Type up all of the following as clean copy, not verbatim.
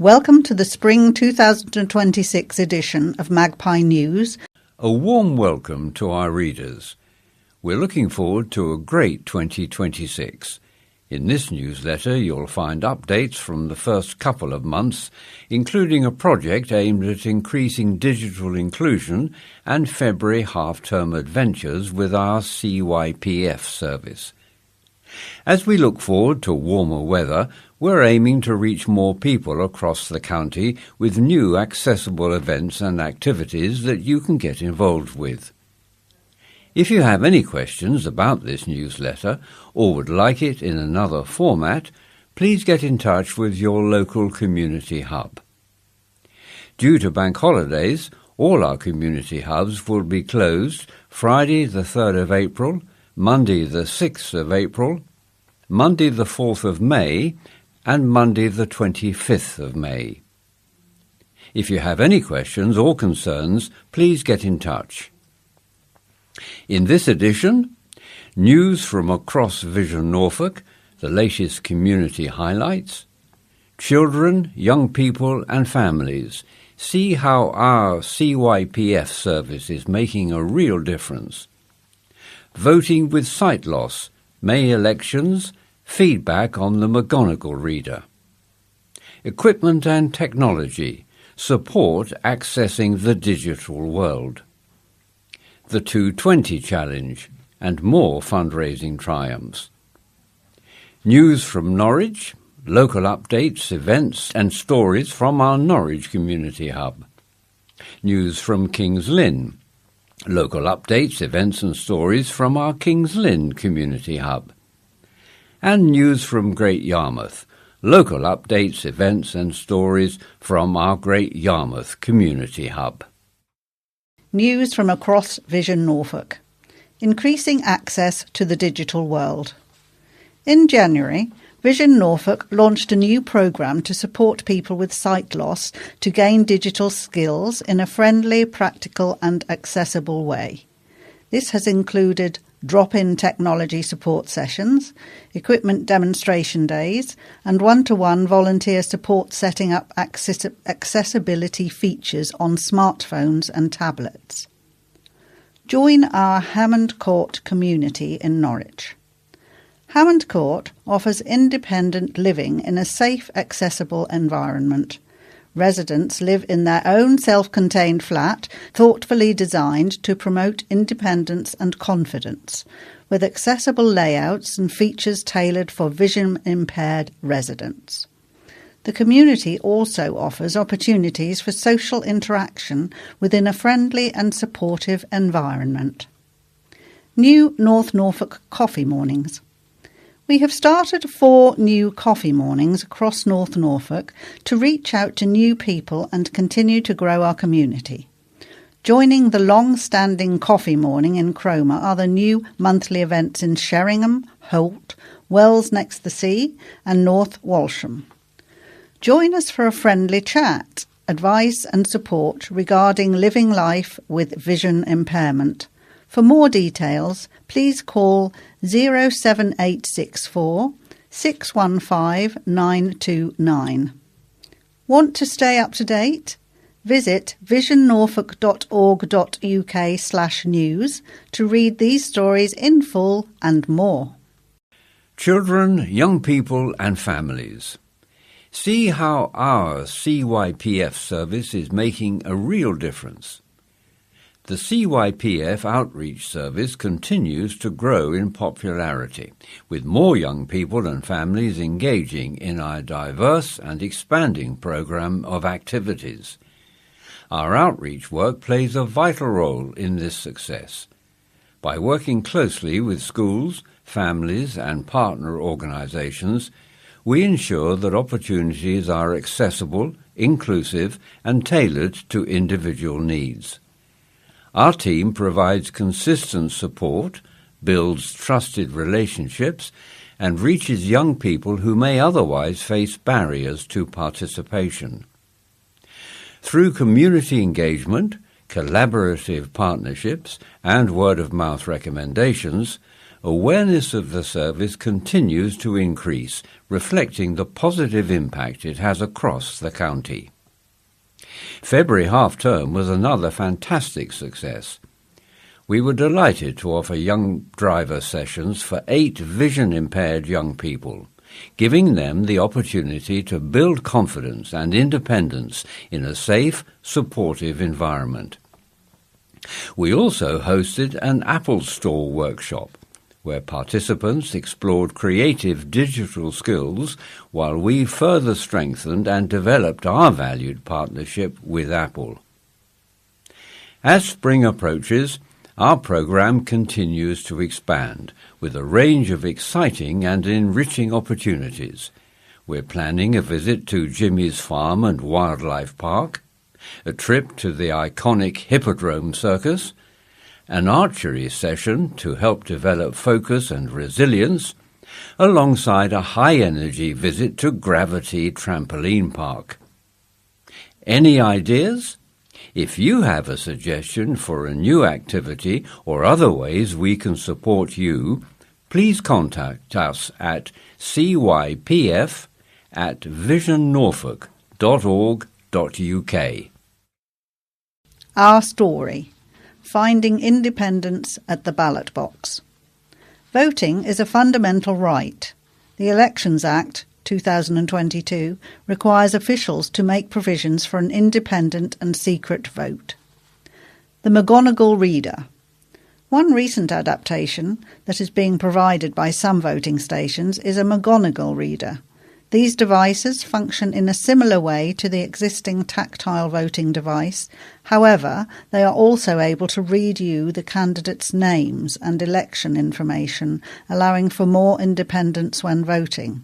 Welcome to the Spring 2026 edition of Magpie News. A warm welcome to our readers. We're looking forward to a great 2026. In this newsletter, you'll find updates from the first couple of months, including a project aimed at increasing digital inclusion and February half-term adventures with our CYPF service. As we look forward to warmer weather, we're aiming to reach more people across the county with new accessible events and activities that you can get involved with. If you have any questions about this newsletter or would like it in another format, please get in touch with your local community hub. Due to bank holidays, all our community hubs will be closed Friday the 3rd of April, Monday the 6th of April, Monday the 4th of May, and Monday the 25th of May. If you have any questions or concerns, please get in touch. In this edition, news from across Vision Norfolk, the latest community highlights, children, young people and families, see how our CYPF service is making a real difference. Voting with sight loss, May elections, feedback on the McGonagall reader. Equipment and technology, support accessing the digital world. The 220 Challenge, and more fundraising triumphs. News from Norwich, local updates, events and stories from our Norwich Community Hub. News from King's Lynn, local updates, events and stories from our King's Lynn Community Hub. And news from Great Yarmouth, local updates, events and stories from our Great Yarmouth Community Hub. News from across Vision Norfolk. Increasing access to the digital world. In January, Vision Norfolk launched a new programme to support people with sight loss to gain digital skills in a friendly, practical and accessible way. This has included drop-in technology support sessions, equipment demonstration days and one-to-one volunteer support setting up accessibility features on smartphones and tablets. Join our Hammond Court community in Norwich. Hammond Court offers independent living in a safe, accessible environment. Residents live in their own self-contained flat, thoughtfully designed to promote independence and confidence, with accessible layouts and features tailored for vision-impaired residents. The community also offers opportunities for social interaction within a friendly and supportive environment. New North Norfolk Coffee Mornings. We have started 4 new coffee mornings across North Norfolk to reach out to new people and continue to grow our community. Joining the long-standing coffee morning in Cromer are the new monthly events in Sheringham, Holt, Wells next the sea and North Walsham. Join us for a friendly chat, advice and support regarding living life with vision impairment. For more details, please call 07864 615 929. Want to stay up to date? Visit visionnorfolk.org.uk/news to read these stories in full and more. Children, young people and families. See how our CYPF service is making a real difference. The CYPF outreach service continues to grow in popularity, with more young people and families engaging in our diverse and expanding program of activities. Our outreach work plays a vital role in this success. By working closely with schools, families and partner organisations, we ensure that opportunities are accessible, inclusive and tailored to individual needs. Our team provides consistent support, builds trusted relationships, and reaches young people who may otherwise face barriers to participation. Through community engagement, collaborative partnerships, and word-of-mouth recommendations, awareness of the service continues to increase, reflecting the positive impact it has across the county. February half-term was another fantastic success. We were delighted to offer young driver sessions for 8 vision-impaired young people, giving them the opportunity to build confidence and independence in a safe, supportive environment. We also hosted an Apple Store workshop, where participants explored creative digital skills while we further strengthened and developed our valued partnership with Apple. As spring approaches, our program continues to expand with a range of exciting and enriching opportunities. We're planning a visit to Jimmy's Farm and Wildlife Park, a trip to the iconic Hippodrome Circus, an archery session to help develop focus and resilience, alongside a high-energy visit to Gravity Trampoline Park. Any ideas? If you have a suggestion for a new activity or other ways we can support you, please contact us at cypf@visionnorfolk.org.uk. Our story: Finding Independence at the Ballot Box. Voting is a fundamental right. The Elections Act 2022 requires officials to make provisions for an independent and secret vote. The McGonagall Reader. One recent adaptation that is being provided by some voting stations is a McGonagall Reader. These devices function in a similar way to the existing tactile voting device. However, they are also able to read you the candidates' names and election information, allowing for more independence when voting.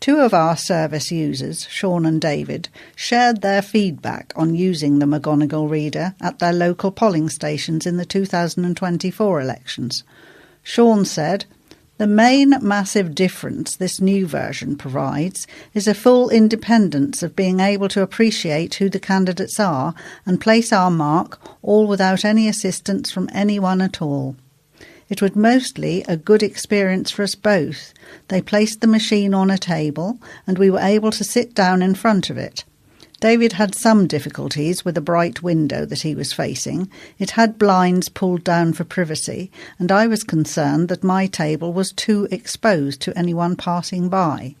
2 of our service users, Sean and David, shared their feedback on using the McGonagall Reader at their local polling stations in the 2024 elections. Sean said, "The main massive difference this new version provides is a full independence of being able to appreciate who the candidates are and place our mark, all without any assistance from anyone at all. It was mostly a good experience for us both. They placed the machine on a table and we were able to sit down in front of it. David had some difficulties with a bright window that he was facing. It had blinds pulled down for privacy, and I was concerned that my table was too exposed to anyone passing by.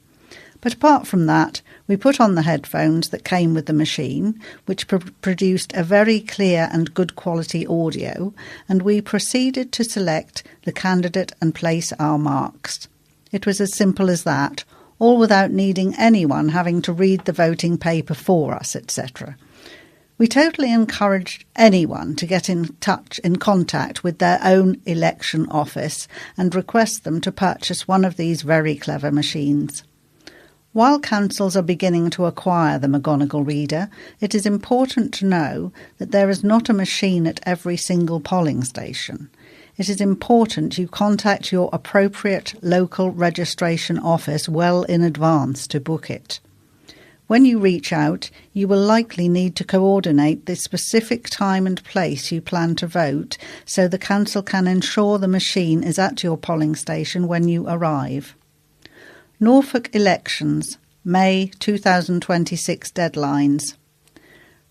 But apart from that, we put on the headphones that came with the machine, which produced a very clear and good quality audio, and we proceeded to select the candidate and place our marks. It was as simple as that, all without needing anyone having to read the voting paper for us, etc. We totally encouraged anyone to get in contact with their own election office and request them to purchase one of these very clever machines. While councils are beginning to acquire the McGonagall Reader, it is important to know that there is not a machine at every single polling station. It is important you contact your appropriate local registration office well in advance to book it. When you reach out, you will likely need to coordinate the specific time and place you plan to vote so the council can ensure the machine is at your polling station when you arrive. Norfolk elections, May 2026 deadlines.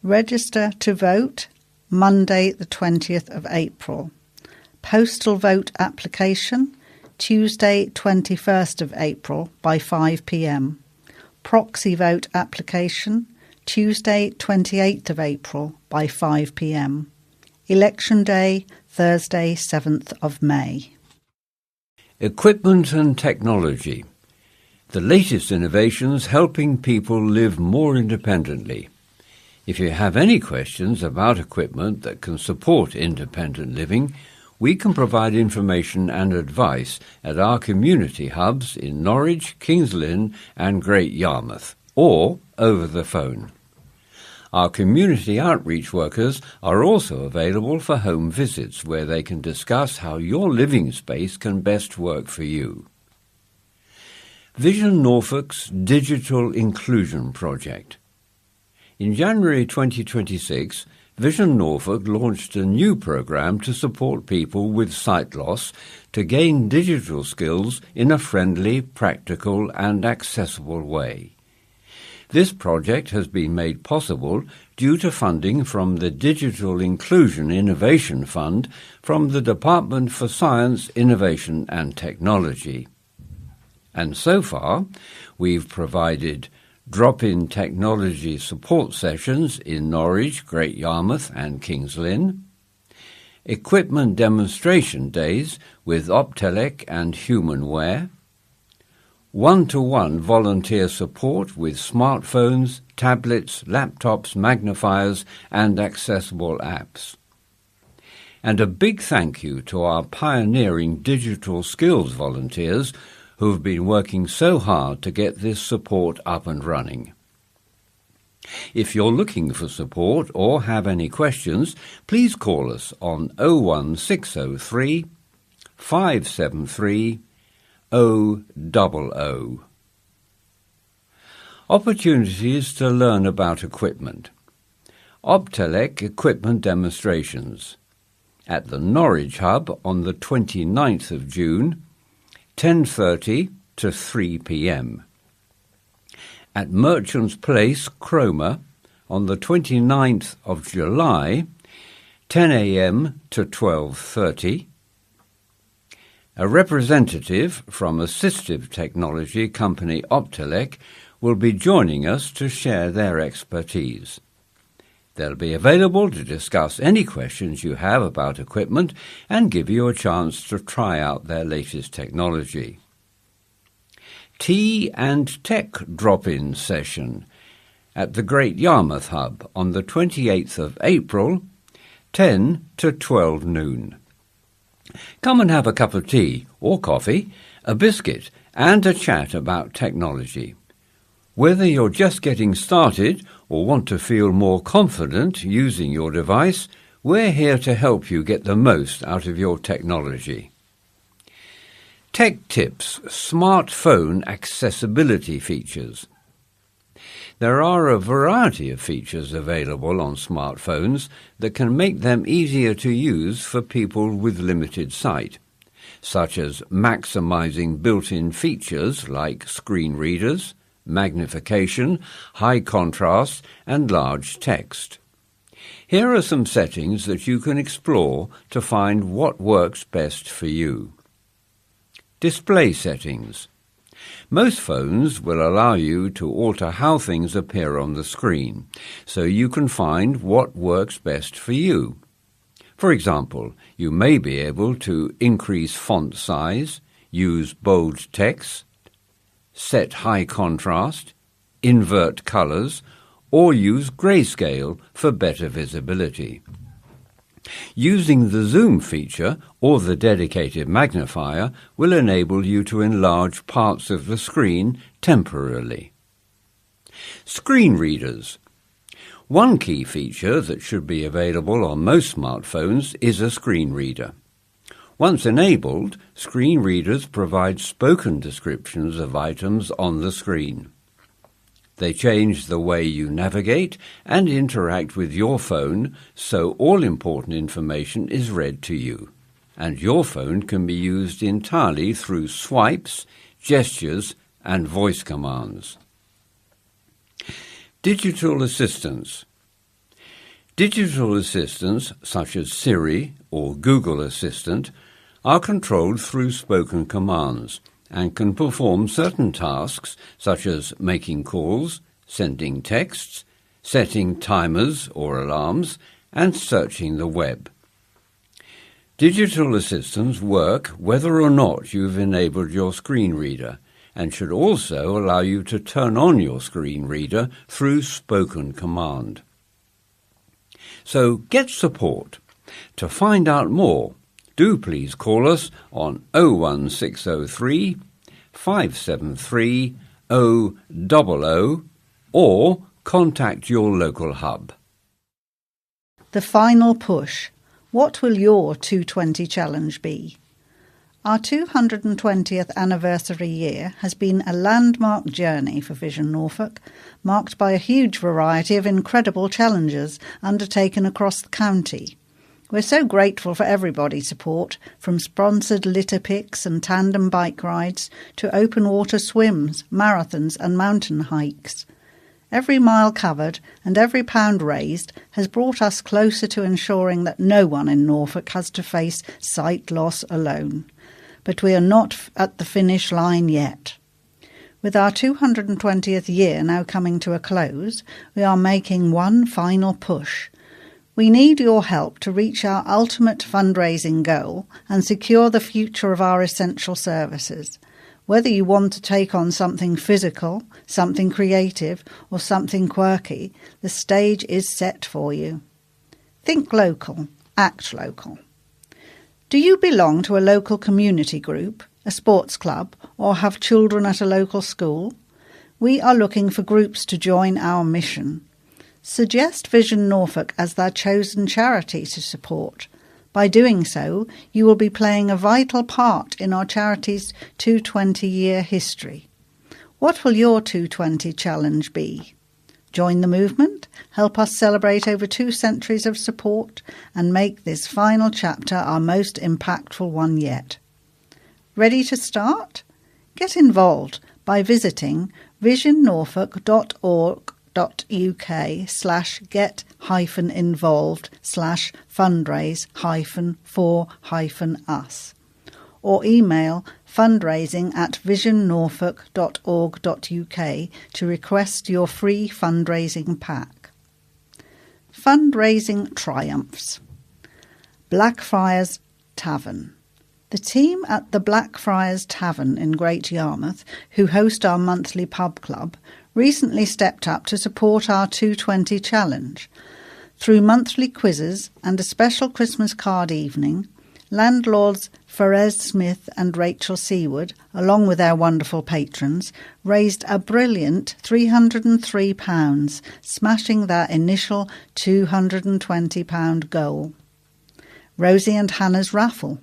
Register to vote, Monday the 20th of April. Postal vote application, Tuesday 21st of April by 5 p.m. Proxy vote application, Tuesday 28th of April by 5 p.m. Election day, Thursday 7th of May. Equipment and technology. The latest innovations helping people live more independently. If you have any questions about equipment that can support independent living, we can provide information and advice at our community hubs in Norwich, Kings Lynn and Great Yarmouth, or over the phone. Our community outreach workers are also available for home visits where they can discuss how your living space can best work for you. Vision Norfolk's Digital Inclusion Project. In January 2026, Vision Norfolk launched a new programme to support people with sight loss to gain digital skills in a friendly, practical and accessible way. This project has been made possible due to funding from the Digital Inclusion Innovation Fund from the Department for Science, Innovation and Technology. And so far, we've provided drop-in technology support sessions in Norwich, Great Yarmouth and King's Lynn, equipment demonstration days with Optelec and Humanware, one-to-one volunteer support with smartphones, tablets, laptops, magnifiers and accessible apps. And a big thank you to our pioneering digital skills volunteers who have been working so hard to get this support up and running. If you're looking for support or have any questions, please call us on 01603 573 000. Opportunities to learn about equipment. Optelec equipment demonstrations at the Norwich Hub on the 29th of June, 10:30 to 3 p.m. At Merchant's Place, Cromer, on the 29th of July, 10 a.m. to 12:30. A representative from assistive technology company Optelec will be joining us to share their expertise. They'll be available to discuss any questions you have about equipment and give you a chance to try out their latest technology. Tea and Tech drop-in session at the Great Yarmouth Hub on the 28th of April, 10 to 12 noon. Come and have a cup of tea or coffee, a biscuit and a chat about technology. Whether you're just getting started or want to feel more confident using your device, we're here to help you get the most out of your technology. Tech Tips Smartphone Accessibility Features. There are a variety of features available on smartphones that can make them easier to use for people with limited sight, such as maximizing built-in features like screen readers, magnification, high contrast, and large text. Here are some settings that you can explore to find what works best for you. Display settings. Most phones will allow you to alter how things appear on the screen, so you can find what works best for you. For example, you may be able to increase font size, use bold text, set high contrast, invert colours, or use grayscale for better visibility. Using the zoom feature or the dedicated magnifier will enable you to enlarge parts of the screen temporarily. Screen readers. One key feature that should be available on most smartphones is a screen reader. Once enabled, screen readers provide spoken descriptions of items on the screen. They change the way you navigate and interact with your phone, so all important information is read to you, and your phone can be used entirely through swipes, gestures, and voice commands. Digital assistants. Digital assistants, such as Siri or Google Assistant, are controlled through spoken commands and can perform certain tasks such as making calls, sending texts, setting timers or alarms, and searching the web. Digital assistants work whether or not you've enabled your screen reader and should also allow you to turn on your screen reader through spoken command. So get support. To find out more, do please call us on 01603 573 000 or contact your local hub. The final push. What will your 220 challenge be? Our 220th anniversary year has been a landmark journey for Vision Norfolk, marked by a huge variety of incredible challenges undertaken across the county. We're so grateful for everybody's support, from sponsored litter picks and tandem bike rides to open water swims, marathons and mountain hikes. Every mile covered and every pound raised has brought us closer to ensuring that no one in Norfolk has to face sight loss alone. But we are not at the finish line yet. With our 220th year now coming to a close, we are making one final push. We need your help to reach our ultimate fundraising goal and secure the future of our essential services. Whether you want to take on something physical, something creative, or something quirky, the stage is set for you. Think local, act local. Do you belong to a local community group, a sports club, or have children at a local school? We are looking for groups to join our mission. Suggest Vision Norfolk as their chosen charity to support. By doing so, you will be playing a vital part in our charity's 220-year history. What will your 220 challenge be? Join the movement, help us celebrate over 2 centuries of support, and make this final chapter our most impactful one yet. Ready to start? Get involved by visiting visionnorfolk.org.uk/get-involved/fundraise-for-us or email fundraising@visionnorfolk.org.uk to request your free fundraising pack. Fundraising triumphs. Blackfriars Tavern. The team at the Blackfriars Tavern in Great Yarmouth, who host our monthly pub club, recently stepped up to support our 220 challenge. Through monthly quizzes and a special Christmas card evening, landlords Ferez Smith and Rachel Seaward, along with their wonderful patrons, raised a brilliant £303, smashing their initial £220 goal. Rosie and Hannah's raffle.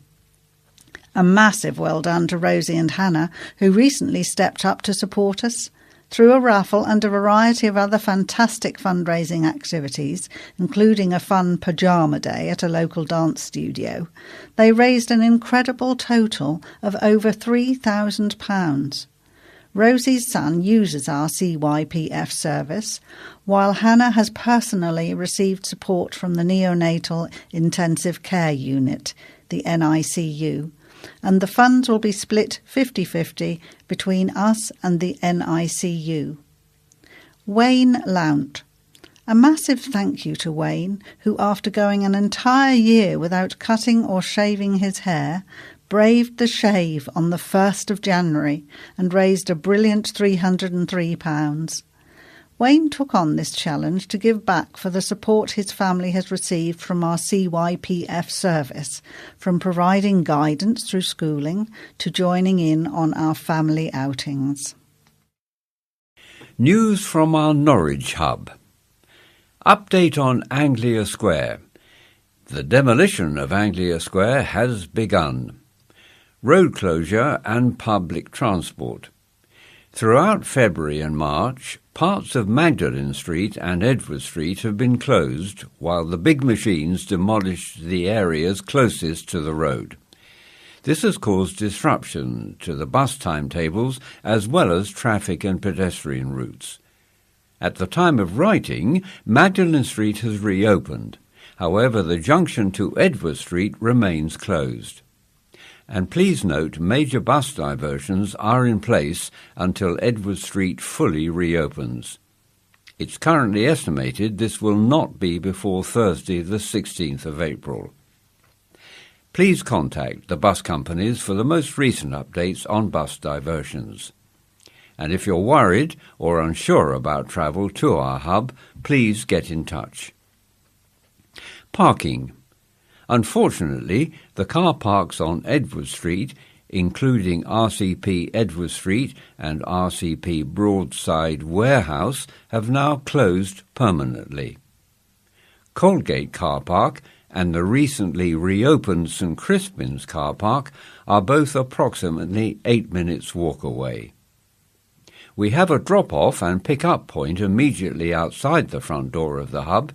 A massive well done to Rosie and Hannah, who recently stepped up to support us. Through a raffle and a variety of other fantastic fundraising activities, including a fun pyjama day at a local dance studio, they raised an incredible total of over £3,000. Rosie's son uses our CYPF service, while Hannah has personally received support from the Neonatal Intensive Care Unit, the NICU, and the funds will be split 50-50 between us and the NICU. Wayne Lount. A massive thank you to Wayne, who after going an entire year without cutting or shaving his hair, braved the shave on the 1st of January and raised a brilliant £303. Wayne took on this challenge to give back for the support his family has received from our CYPF service, from providing guidance through schooling to joining in on our family outings. News from our Norwich hub. Update on Anglia Square. The demolition of Anglia Square has begun. Road closure and public transport. Throughout February and March, parts of Magdalen Street and Edward Street have been closed while the big machines demolished the areas closest to the road. This has caused disruption to the bus timetables as well as traffic and pedestrian routes. At the time of writing, Magdalen Street has reopened. However, the junction to Edward Street remains closed. And please note major bus diversions are in place until Edward Street fully reopens. It's currently estimated this will not be before Thursday the 16th of April. Please contact the bus companies for the most recent updates on bus diversions. And if you're worried or unsure about travel to our hub, please get in touch. Parking. Unfortunately, the car parks on Edward Street, including RCP Edward Street and RCP Broadside Warehouse, have now closed permanently. Colgate Car Park and the recently reopened St Crispin's car park are both approximately 8 minutes walk away. We have a drop-off and pick-up point immediately outside the front door of the hub,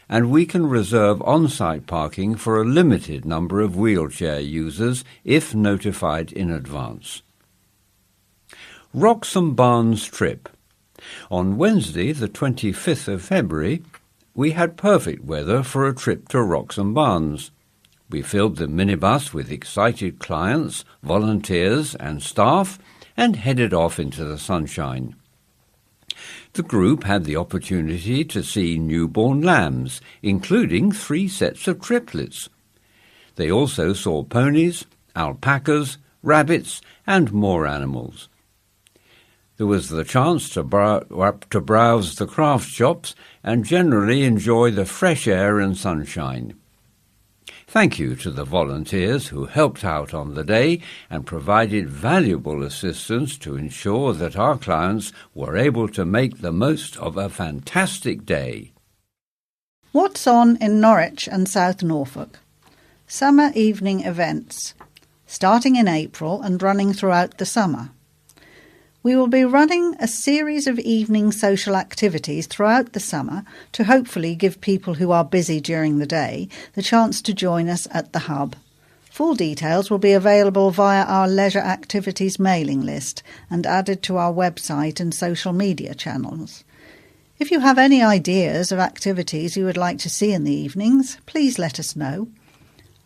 and we can reserve on-site parking for a limited number of wheelchair users if notified in advance. Wroxham Barns trip. On Wednesday, the 25th of February, we had perfect weather for a trip to Wroxham Barns. We filled the minibus with excited clients, volunteers and staff and headed off into the sunshine. The group had the opportunity to see newborn lambs, including 3 sets of triplets. They also saw ponies, alpacas, rabbits and more animals. There was the chance to browse the craft shops and generally enjoy the fresh air and sunshine. Thank you to the volunteers who helped out on the day and provided valuable assistance to ensure that our clients were able to make the most of a fantastic day. What's on in Norwich and South Norfolk? Summer evening events, starting in April and running throughout the summer. We will be running a series of evening social activities throughout the summer to hopefully give people who are busy during the day the chance to join us at the hub. Full details will be available via our leisure activities mailing list and added to our website and social media channels. If you have any ideas of activities you would like to see in the evenings, please let us know.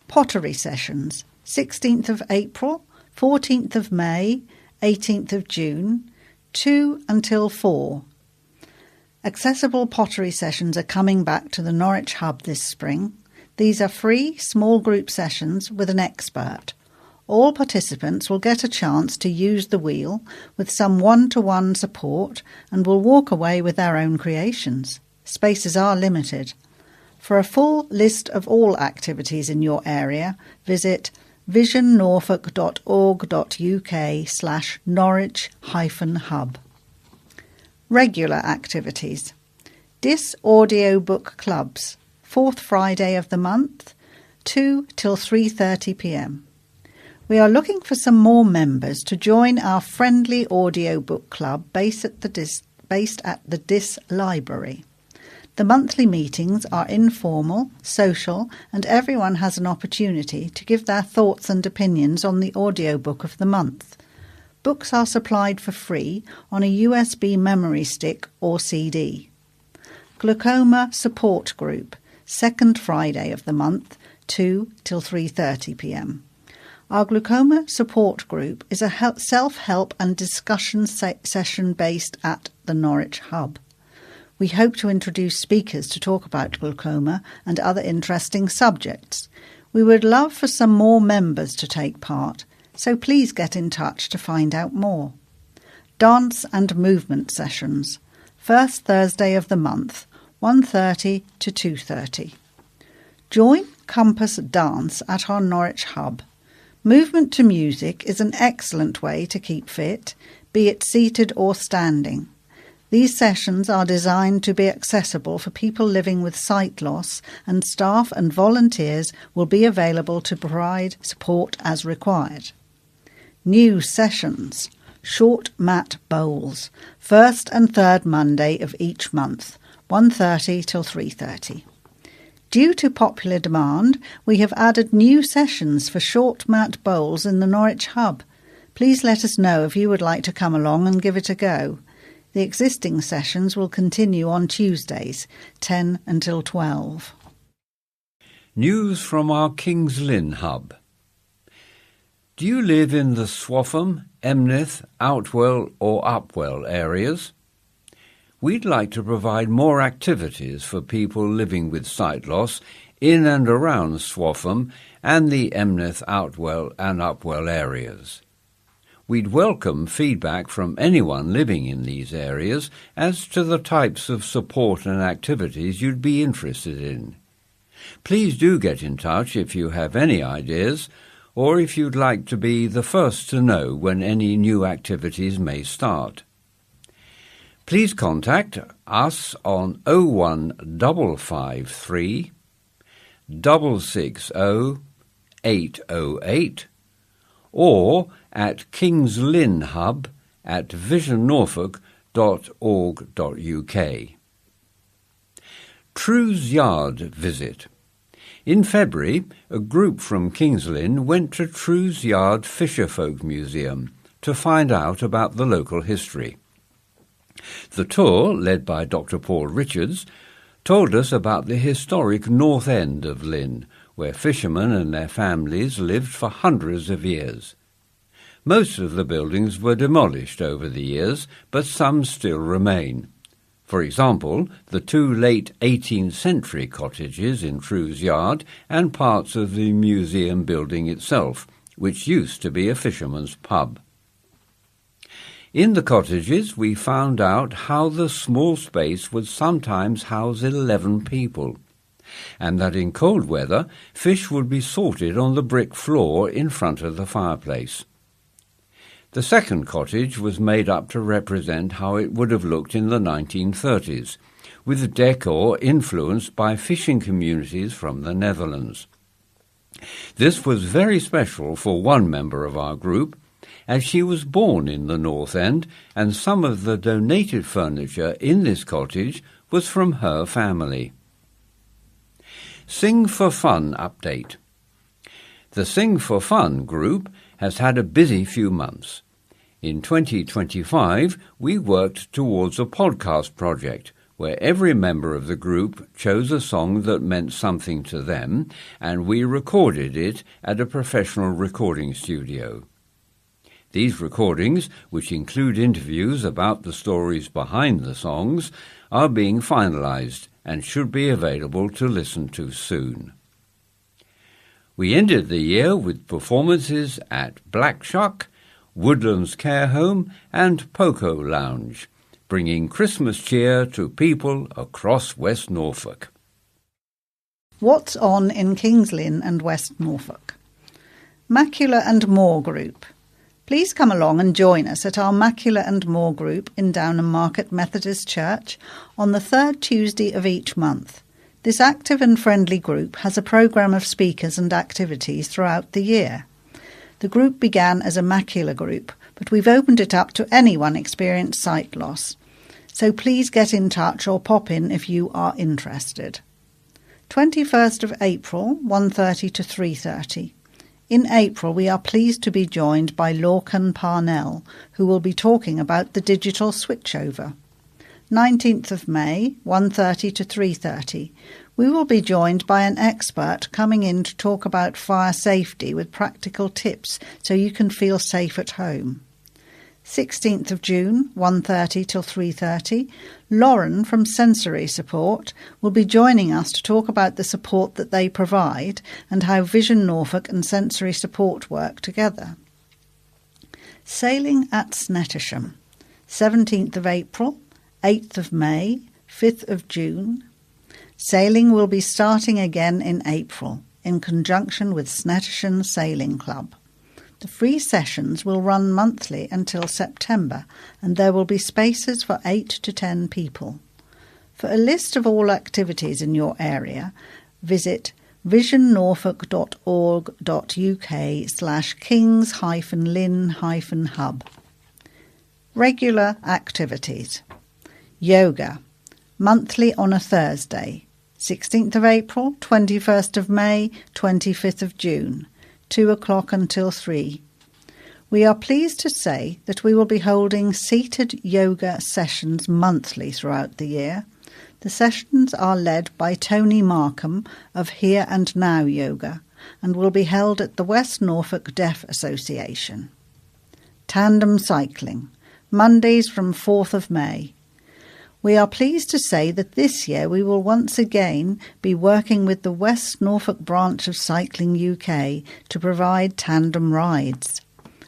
Pottery sessions, 16th of April, 14th of May, 18th of June, 2 until 4. Accessible pottery sessions are coming back to the Norwich Hub this spring. These are free, small group sessions with an expert. All participants will get a chance to use the wheel with some one-to-one support and will walk away with their own creations. Spaces are limited. For a full list of all activities in your area, visit visionnorfolk.org.uk/Norwich-hub. Regular activities. DIS Audiobook Clubs, 4th Friday of the month, 2 till 3:30 p.m. We are looking for some more members to join our friendly audiobook club based at the DIS Library. The monthly meetings are informal, social, and everyone has an opportunity to give their thoughts and opinions on the audiobook of the month. Books are supplied for free on a USB memory stick or CD. Glaucoma Support Group, 2nd Friday of the month, 2 till 3:30 p.m. Our Glaucoma Support Group is a self-help and discussion session based at the Norwich Hub. We hope to introduce speakers to talk about glaucoma and other interesting subjects. We would love for some more members to take part, so please get in touch to find out more. Dance and movement sessions, 1st Thursday of the month, 1:30 to 2:30. Join Compass Dance at our Norwich Hub. Movement to music is an excellent way to keep fit, be it seated or standing. These sessions are designed to be accessible for people living with sight loss, and staff and volunteers will be available to provide support as required. New sessions. Short mat bowls, 1st and 3rd Monday of each month, 1:30 till 3:30. Due to popular demand, we have added new sessions for short mat bowls in the Norwich Hub. Please let us know if you would like to come along and give it a go. The existing sessions will continue on Tuesdays, 10 until 12. News from our King's Lynn hub. Do you live in the Swaffham, Emnith, Outwell or Upwell areas? We'd like to provide more activities for people living with sight loss in and around Swaffham and the Emnith, Outwell and Upwell areas. We'd welcome feedback from anyone living in these areas as to the types of support and activities you'd be interested in. Please do get in touch if you have any ideas, or if you'd like to be the first to know when any new activities may start. Please contact us on 01553 660 808 or at King's Lynn Hub at visionnorfolk.org.uk. Trews Yard visit. In February, a group from King's Lynn went to Trews Yard Fisherfolk Museum to find out about the local history. The tour, led by Dr. Paul Richards, told us about the historic north end of Lynn, where fishermen and their families lived for hundreds of years. Most of the buildings were demolished over the years, but some still remain. For example, the two late 18th century cottages in Trews Yard and parts of the museum building itself, which used to be a fisherman's pub. In the cottages we found out how the small space would sometimes house 11 people, and that in cold weather fish would be sorted on the brick floor in front of the fireplace. The second cottage was made up to represent how it would have looked in the 1930s, with decor influenced by fishing communities from the Netherlands. This was very special for one member of our group, as she was born in the North End, and some of the donated furniture in this cottage was from her family. Sing for Fun update. The Sing for Fun group has had a busy few months. In 2025, we worked towards a podcast project where every member of the group chose a song that meant something to them, and we recorded it at a professional recording studio. These recordings, which include interviews about the stories behind the songs, are being finalised and should be available to listen to soon. We ended the year with performances at Black Shuck, Woodlands Care Home and Poco Lounge, bringing Christmas cheer to people across West Norfolk. What's on in King's Lynn and West Norfolk? Macula and More Group. Please come along and join us at our Macula and More group in Downham Market Methodist Church on the third Tuesday of each month. This active and friendly group has a programme of speakers and activities throughout the year. The group began as a macula group, but we've opened it up to anyone experiencing sight loss. So please get in touch or pop in if you are interested. 21st of April, 1:30 to 3:30. In April, we are pleased to be joined by Lorcan Parnell, who will be talking about the digital switchover. 19th of May, 1:30 to 3:30. We will be joined by an expert coming in to talk about fire safety with practical tips so you can feel safe at home. 16th of June, 1:30 till 3:30, Lauren from Sensory Support will be joining us to talk about the support that they provide and how Vision Norfolk and Sensory Support work together. Sailing at Snettisham, 17th of April, 8th of May, 5th of June. Sailing will be starting again in April in conjunction with Snettisham Sailing Club. The free sessions will run monthly until September, and there will be spaces for 8 to 10 people. For a list of all activities in your area, visit visionnorfolk.org.uk/kings-lynn-hub. Regular activities. Yoga, monthly on a Thursday, 16th of April, 21st of May, 25th of June. 2 o'clock until 3. We are pleased to say that we will be holding seated yoga sessions monthly throughout the year. The sessions are led by Tony Markham of Here and Now Yoga and will be held at the West Norfolk Deaf Association. Tandem cycling, Mondays from 4th of May. We are pleased to say that this year we will once again be working with the West Norfolk branch of Cycling UK to provide tandem rides.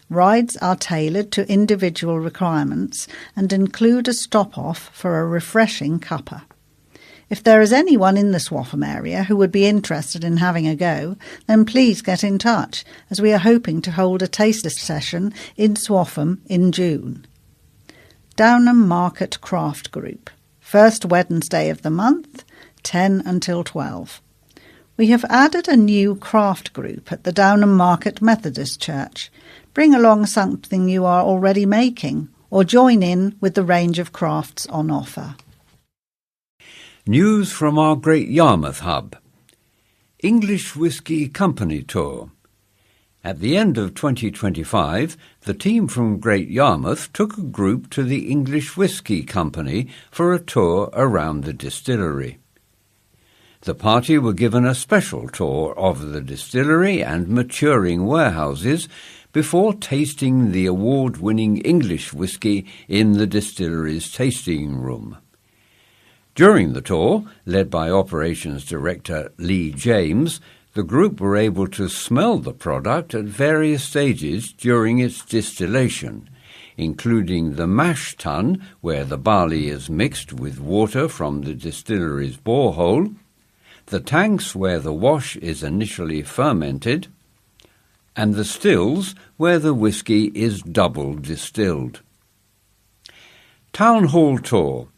Rides are tailored to individual requirements and include a stop-off for a refreshing cuppa. If there is anyone in the Swaffham area who would be interested in having a go, then please get in touch, as we are hoping to hold a taster session in Swaffham in June. Downham Market Craft Group, first Wednesday of the month, 10 until 12. We have added a new craft group at the Downham Market Methodist Church. Bring along something you are already making or join in with the range of crafts on offer. News from our Great Yarmouth hub. English Whisky Company Tour. At the end of 2025, the team from Great Yarmouth took a group to the English Whisky Company for a tour around the distillery. The party were given a special tour of the distillery and maturing warehouses before tasting the award-winning English whisky in the distillery's tasting room. During the tour, led by Operations Director Lee James, the group were able to smell the product at various stages during its distillation, including the mash tun, where the barley is mixed with water from the distillery's borehole, the tanks where the wash is initially fermented, and the stills where the whisky is double distilled. Town Hall Tour.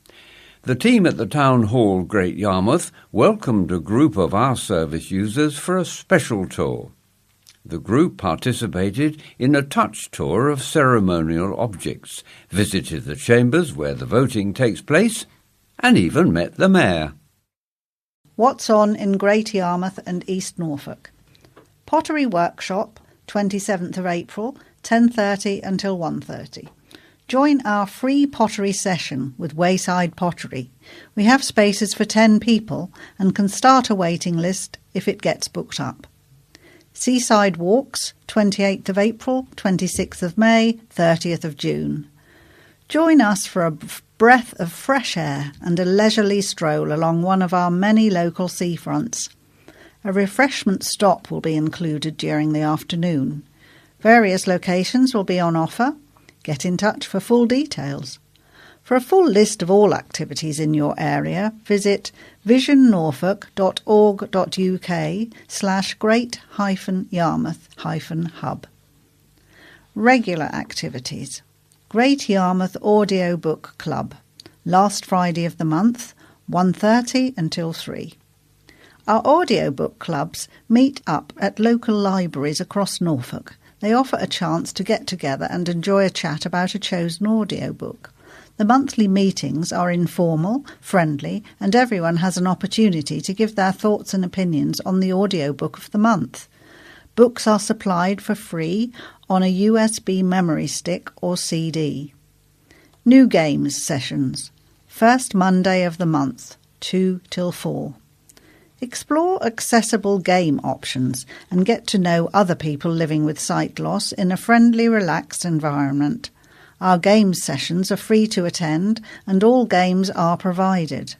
The team at the Town Hall, Great Yarmouth, welcomed a group of our service users for a special tour. The group participated in a touch tour of ceremonial objects, visited the chambers where the voting takes place, and even met the mayor. What's on in Great Yarmouth and East Norfolk? Pottery Workshop, 27th of April, 10:30 until 1:30. Join our free pottery session with Wayside Pottery. We have spaces for 10 people and can start a waiting list if it gets booked up. Seaside Walks, 28th of April, 26th of May, 30th of June. Join us for a breath of fresh air and a leisurely stroll along one of our many local seafronts. A refreshment stop will be included during the afternoon. Various locations will be on offer. Get in touch for full details. For a full list of all activities in your area, visit visionnorfolk.org.uk/great-yarmouth-hub. Regular activities. Great Yarmouth Audio Book Club, last Friday of the month, 1:30 until 3. Our audiobook clubs meet up at local libraries across Norfolk. They offer a chance to get together and enjoy a chat about a chosen audiobook. The monthly meetings are informal, friendly, and everyone has an opportunity to give their thoughts and opinions on the audiobook of the month. Books are supplied for free on a USB memory stick or CD. New Games Sessions. First Monday of the month, 2 till 4. Explore accessible game options and get to know other people living with sight loss in a friendly, relaxed environment. Our games sessions are free to attend and all games are provided.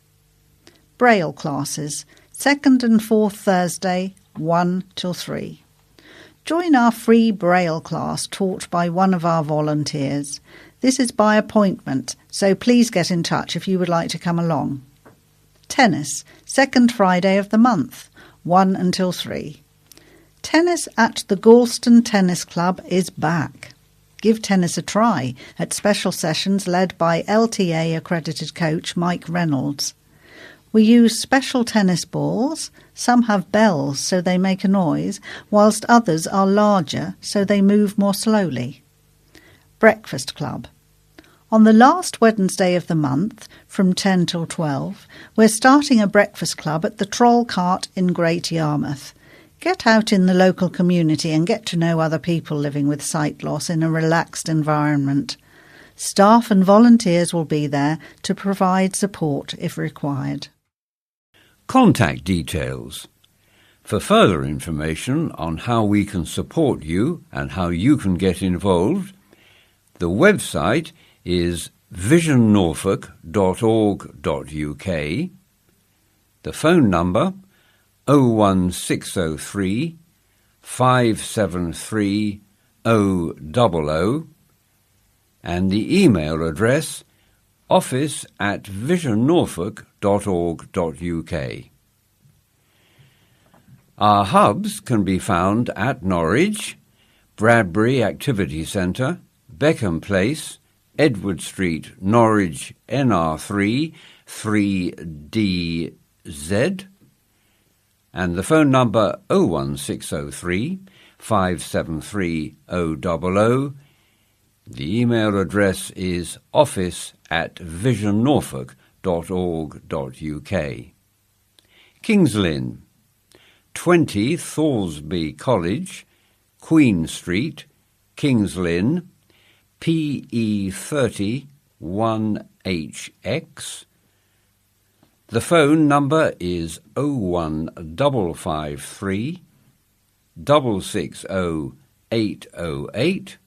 Braille classes, 2nd and 4th Thursday, 1 till 3. Join our free Braille class taught by one of our volunteers. This is by appointment, so please get in touch if you would like to come along. Tennis, 2nd Friday of the month, 1 until 3. Tennis at the Galston Tennis Club is back. Give tennis a try at special sessions led by LTA accredited coach Mike Reynolds. We use special tennis balls. Some have bells so they make a noise, whilst others are larger so they move more slowly. Breakfast Club. On the last Wednesday of the month, from 10 till 12, we're starting a breakfast club at the Troll Cart in Great Yarmouth. Get out in the local community and get to know other people living with sight loss in a relaxed environment. Staff and volunteers will be there to provide support if required. Contact details. For further information on how we can support you and how you can get involved, the website is visionnorfolk.org.uk. The phone number 01603 573 000, and the email address office@visionnorfolk.org.uk. Our hubs can be found at Norwich, Bradbury Activity Centre, Beckham Place, Edward Street, Norwich, NR3 3DZ, and the phone number 01603 573 000. The email address is office@visionnorfolk.org.uk. Kings Lynn, 20 Thoresby College, Queen Street, Kings Lynn, PE 30 1HX. The phone number is 01553 660 808,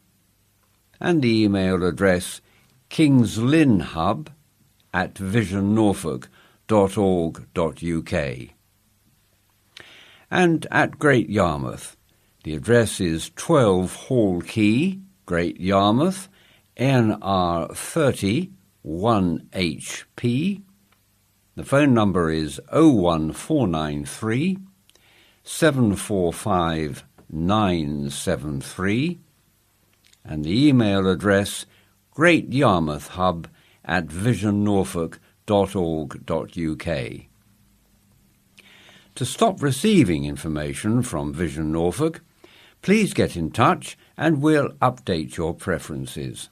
and the email address kingslynnhub@visionnorfolk.org.uk. And at Great Yarmouth, the address is 12 Hall Quay, Great Yarmouth, NR 30 1HP. The phone number is 01493 745 973, and the email address greatyarmouthhub@visionnorfolk.org.uk. To stop receiving information from Vision Norfolk, please get in touch and we'll update your preferences.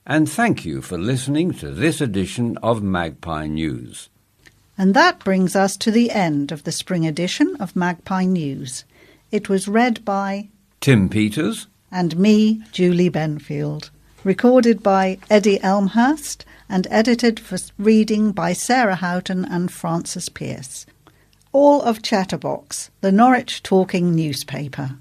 And thank you for listening to this edition of Magpie News. And that brings us to the end of the spring edition of Magpie News. It was read by Tim Peters and me, Julie Benfield, recorded by Eddie Elmhurst and edited for reading by Sarah Houghton and Francis Pierce. All of Chatterbox, the Norwich talking newspaper.